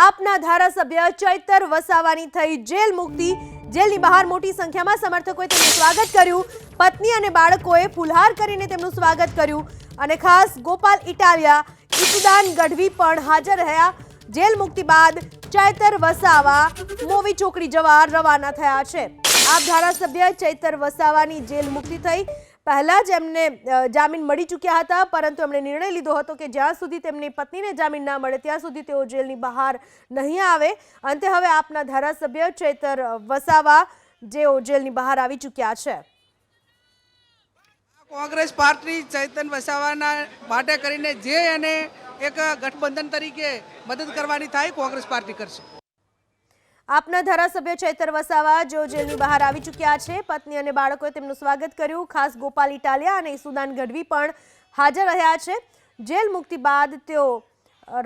આપના ધારાસભ્ય ચૈતર વસાવાની થઈ જેલ મુક્તિ। જેલની બહાર મોટી સંખ્યામાં સમર્થકોએ તેમનું સ્વાગત કર્યું। પત્ની અને બાળકોએ ફુલહાર કરીને તેમનું સ્વાગત કર્યું અને ખાસ ગોપાલ ઇટાલિયા, ઈસુદાન ગઢવી પણ હાજર રહ્યા। જેલ મુક્તિ બાદ ચૈતર વસાવા મોવી ચોકડી જવા રવાના થયા છે। આપ ધારાસભ્ય ચૈતર વસાવાની જેલ મુક્તિ થઈ। પહેલા જ એમને જામીન મળી ચૂક્યા હતા, પરંતુ એમણે નિર્ણય લીધો હતો કે જ્યાં સુધી તેમની પત્નીને જામીન ના મળે ત્યાં સુધી તેઓ જેલની બહાર નહીં આવે। અંતે હવે આપના ધારાસભ્ય ચૈતર વસાવા જેઓ જેલની બહાર આવી ચૂક્યા છે। કોંગ્રેસ પાર્ટી ચૈતર વસાવાના માટે કરીને જે એને એક ગઠબંધન તરીકે મદદ કરવાની થાય કોંગ્રેસ પાર્ટી કરશે। આપના ધારાસભ્ય ચૈતર વસાવા જેઓ જેલની બહાર આવી ચૂક્યા છે, પત્ની અને બાળકોએ તેમનું સ્વાગત કર્યું। ખાસ ગોપાલ ઇટાલિયા અને ઈસુદાન ગઢવી પણ હાજર રહ્યા છે। જેલ મુક્તિ બાદ તેઓ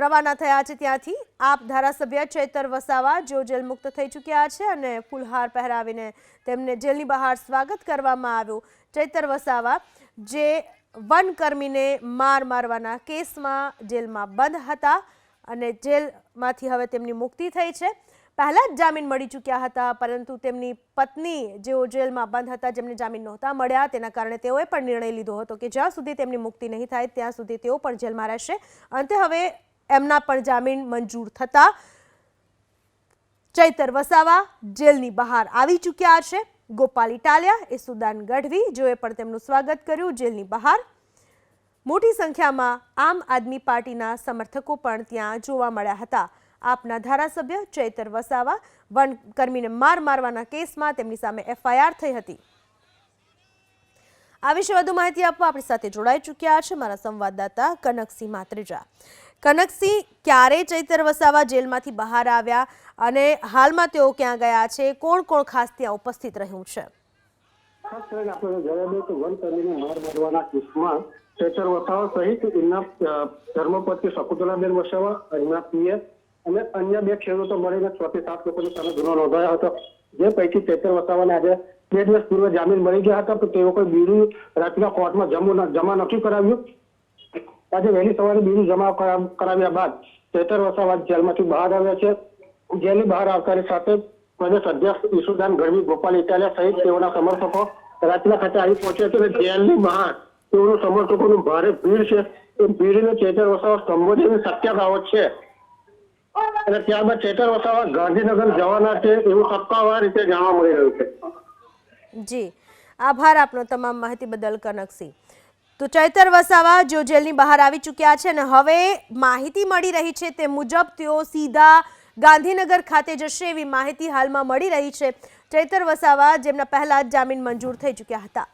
રવાના થયા છે ત્યાંથી। આપ ધારાસભ્ય ચૈતર વસાવા જેઓ જેલ મુક્ત થઈ ચૂક્યા છે અને ફુલહાર પહેરાવીને તેમને જેલની બહાર સ્વાગત કરવામાં આવ્યું। ચૈતર વસાવા જે વનકર્મીને મારવાના કેસમાં જેલમાં બંધ હતા અને જેલમાંથી હવે તેમની મુક્તિ થઈ છે। પહેલા જ જામીન મળી ચૂક્યા હતા, પરંતુ તેમની પત્ની જેઓ જેલમાં બંધ હતા, જેમને જામીન નહોતા મળ્યા, તેના કારણે તેઓએ પણ નિર્ણય લીધો હતો કે જ્યાં સુધી તેમની મુક્તિ નહીં થાય ત્યાં સુધી તેઓ પણ જેલમાં રહેશે। અંતે હવે એમના પણ જામીન મંજૂર થતા ચૈતર વસાવા જેલની બહાર આવી ચૂક્યા છે। ગોપાલ ઇટાલિયા, ઈસુદાન ગઢવી જેઓએ પણ તેમનું સ્વાગત કર્યું જેલની બહાર। મોટી સંખ્યામાં આમ આદમી પાર્ટીના સમર્થકો પણ ત્યાં જોવા મળ્યા હતા। આપના ધારાસભ્ય ચૈતર વસાવા વનકર્મીને મારવાના કેસમાં તેમની સામે એફઆઈઆર થઈ હતી। આ વિશે વધુ માહિતી આપવા આપણી સાથે જોડાઈ ચૂક્યા છે મારા સંવાદદાતા કનકસિંહ માત્રેજા। કનકસિંહ, ક્યારે ચૈતર વસાવા જેલમાંથી બહાર આવ્યા અને હાલમાં તેઓ ક્યાં ગયા છે? કોણ કોણ ખાસ ત્યાં ઉપસ્થિત રહ્યું છે? ખાસ કરીને આપણે જણાવીએ તો વનકર્મીને મારવાના કેસમાં ચૈતર વસાવા સહિત એમના ધર્મપત્ની શકુંતલાબેન વસાવા, એમના પીએસ અને અન્ય બે ખેડૂતો મળીને 6 થી 7 લોકોની સામે ગુનો નોંધાયો હતો। જે પૈકી ચૈતર વસાવાને આજે 2 દિવસ પૂર્વે જામીન મળી ગયા હતા, તો તેઓ કોઈ બીડી રાતના કોર્ટમાં જમા નથી કરાવ્યું। આજે વહેલી સવારે બીડી જમા કરાવ્યા બાદ ચૈતર વસાવા જેલમાંથી બહાર આવ્યા છે। જેલની બહાર આવતાની સાથે પ્રદેશ અધ્યક્ષ ઈસુદાન ગઢવી, ગોપાલ ઇટાલિયા સહિત તેઓના સમર્થકો રાજપીપળા ખાતે આવી પહોંચ્યા છે અને જેલની બહાર તેઓના સમર્થકોનું ભારે ભીડ છે। એ ભીડને ચૈતર વસાવા સંબોધીની શક્યતાઓ છે અને ત્યારબાદ ચૈતર વસાવા ગાંધીનગર જવાના છે એવું સત્તાવાર રીતે જાણવા મળી રહ્યું છે। જી, આભાર આપનો તમામ માહિતી બદલ કનકસિંહ। તો ચૈતર વસાવા જેઓ જેલની બહાર આવી ચૂક્યા છે અને હવે માહિતી મળી રહી છે તે મુજબ તેઓ સીધા ગાંધીનગર ખાતે જશે એવી માહિતી હાલમાં મળી રહી છે। ચૈતર વસાવા જેમના પહેલા જ જામીન મંજૂર થઈ ચૂક્યા હતા।